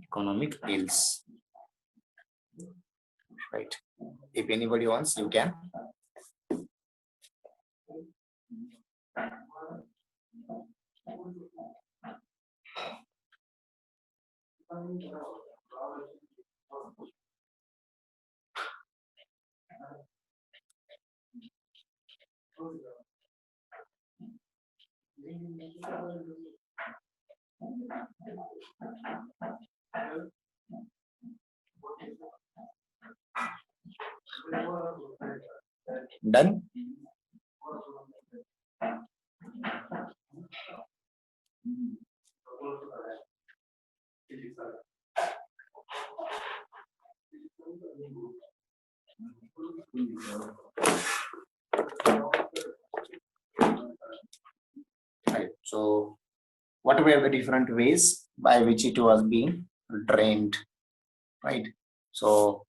economic ills. Right. If anybody wants, you can. Done. Right. So, what were the different ways by which it was being drained? Right. So,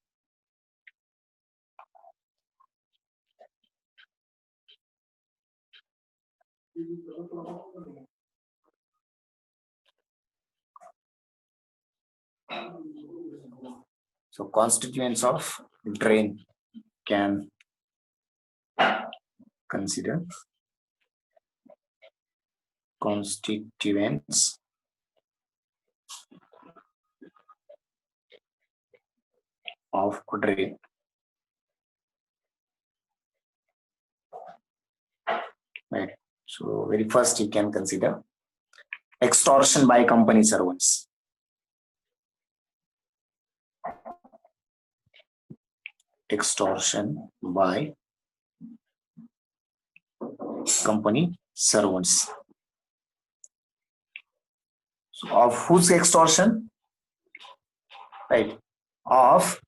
constituents of drain can consider constituents of drain. Right. So, very first you can consider extortion by company servants. Extortion by company servants. So, of whose extortion? Right. Of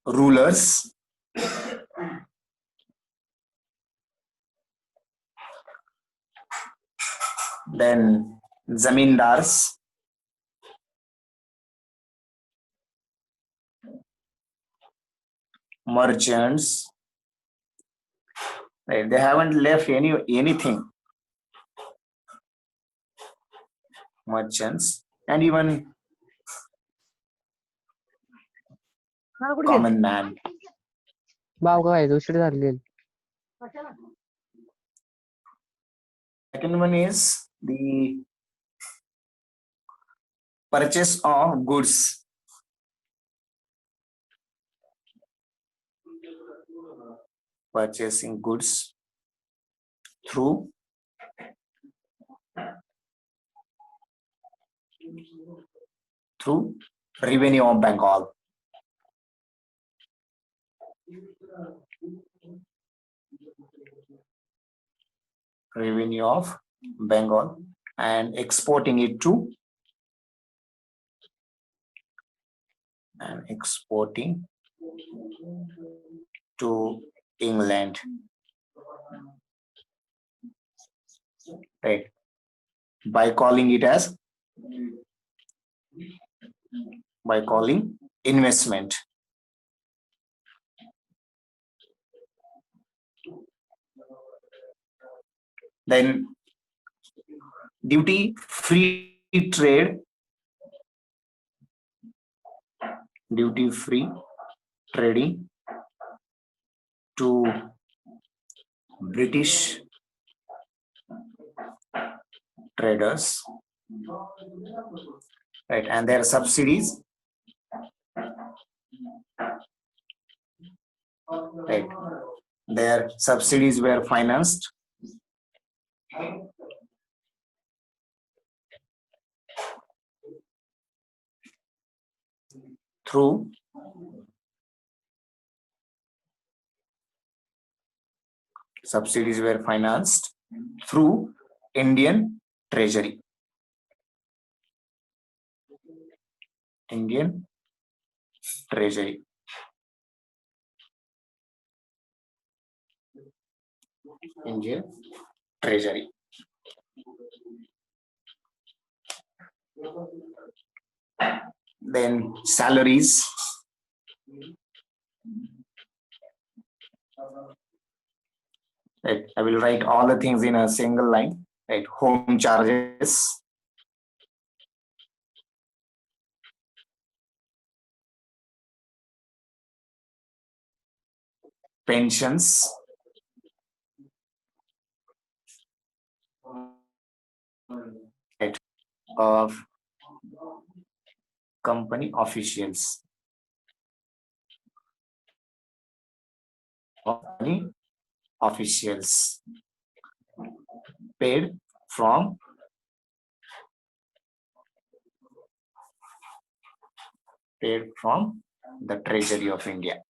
rulers, then zamindars, merchants. Right. They haven't left anything. Merchants and even common man. Second one is the purchase of goods. Purchasing goods through revenue of Bengal. Revenue of Bengal and exporting it to England. Right. By calling investment. Then duty-free trade. Duty-free trading to British traders, right, and their subsidies, right, their subsidies were financed through Indian Treasury. Indian Treasury. Indian Treasury. Then salaries. Right. I will write all the things in a single line. right? Home charges, pensions, right, of company officials, company officials paid from the Treasury of India.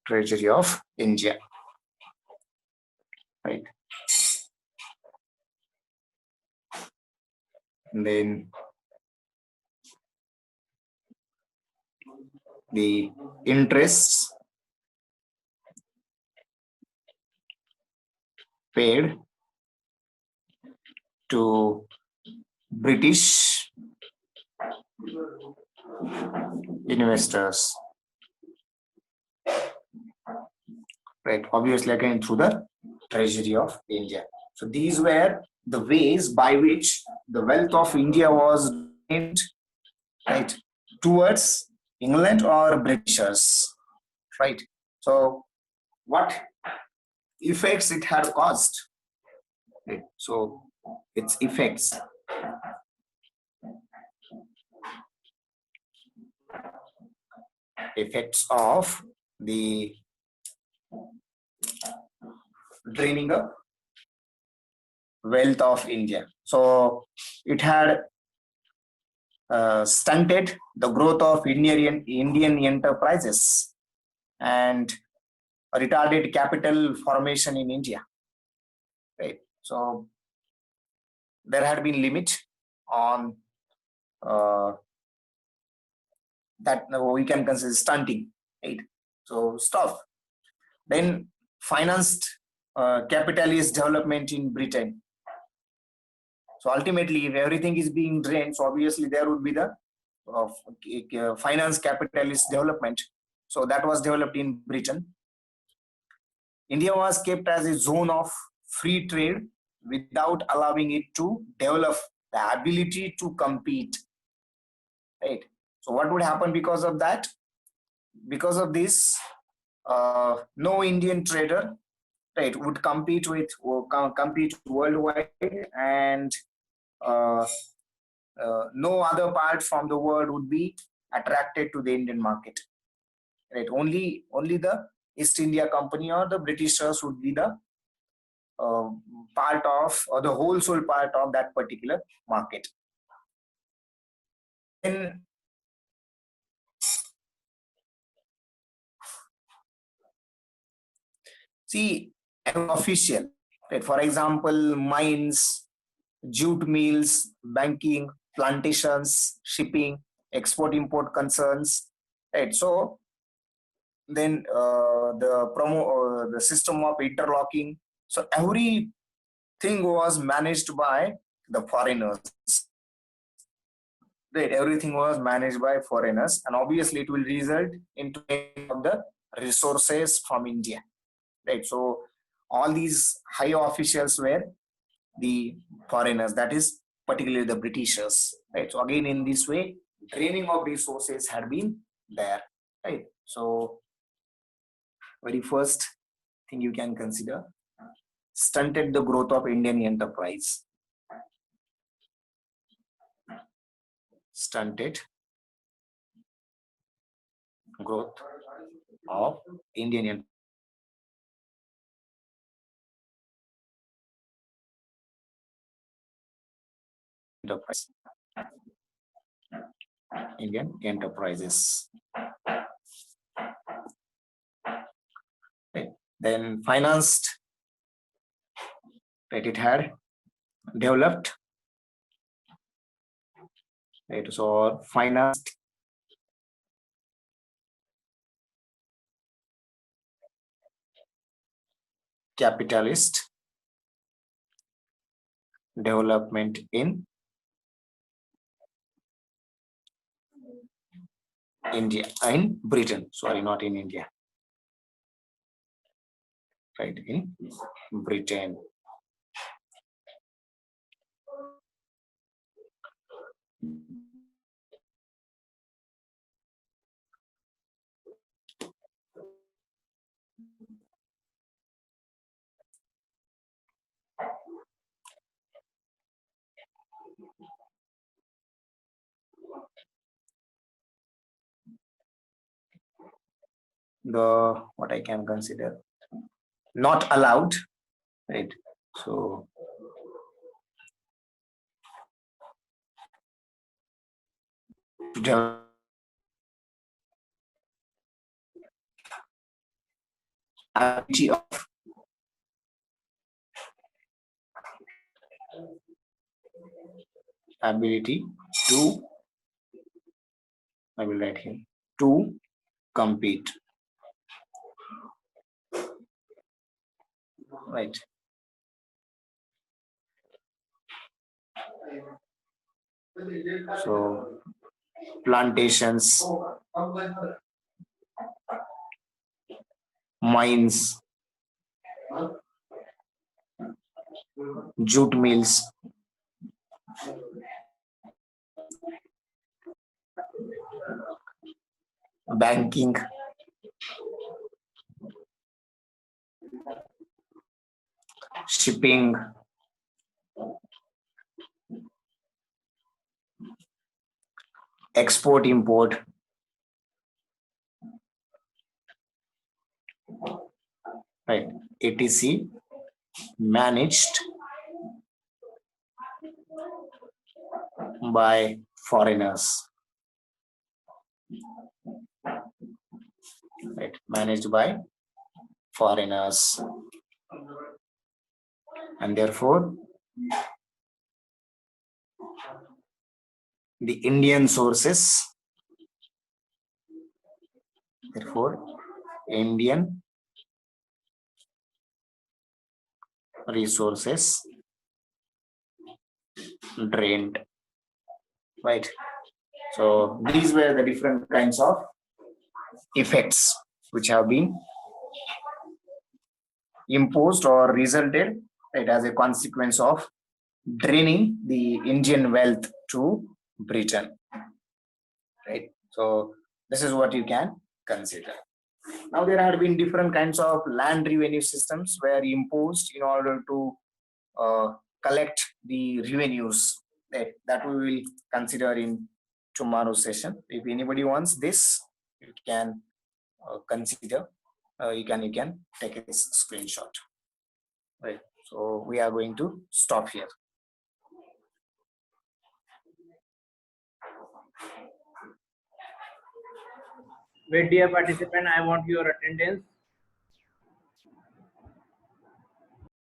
Treasury of India, right? And then the interests paid to British investors, right? Obviously, again through the Treasury of India. So these were the ways by which the wealth of India was gained, right, towards England or Britishers, right? So what effects it had caused, right? So its effects of the draining up wealth of India. So it had stunted the growth of Indian enterprises and retarded capital formation in India. Right. So there had been limit on that we can consider stunting. Right. So stop. Then financed capitalist development in Britain. So ultimately, if everything is being drained, so obviously there would be the finance capitalist development. So that was developed in Britain. India was kept as a zone of free trade without allowing it to develop the ability to compete. Right. So what would happen because of that? Because of this, no Indian trader, right, would compete worldwide, and uh, no other part from the world would be attracted to the Indian market. Right. Only the East India Company or the Britishers would be the uh, part of, or the wholesale part of that particular market. And see, an official, right? For example, mines, jute mills, banking, plantations, shipping, export-import concerns, right? So then the system of interlocking. So everything was managed by the foreigners. Right, everything was managed by foreigners, and obviously it will result into the resources from India. Right, so all these high officials were the foreigners, that is particularly the Britishers. Right, so again in this way, draining of resources had been there. Right, so very first thing you can consider, stunted the growth of Indian enterprise. Stunted growth of Indian enterprise. Indian enterprises. Right. Then financed, right, it had developed, right, so financed capitalist development in India, in Britain. Sorry, not in India. Right, in Britain. The what I can consider not allowed, right? So to develop ability of ability to, I will write here, to compete, right? So plantations, mines, jute mills, banking, shipping, export import, right? etc managed by foreigners, right? Managed by foreigners, and therefore the Indian sources, therefore Indian resources drained, right? So these were the different kinds of effects which have been imposed or resulted, right, as a consequence of draining the Indian wealth to Britain, right? So this is what you can consider. Now there had been different kinds of land revenue systems were imposed in order to collect the revenues, that we will consider in tomorrow's session. If anybody wants this, you can consider. You can take a screenshot. Right. So we are going to stop here. Wait, dear participant, I want your attendance.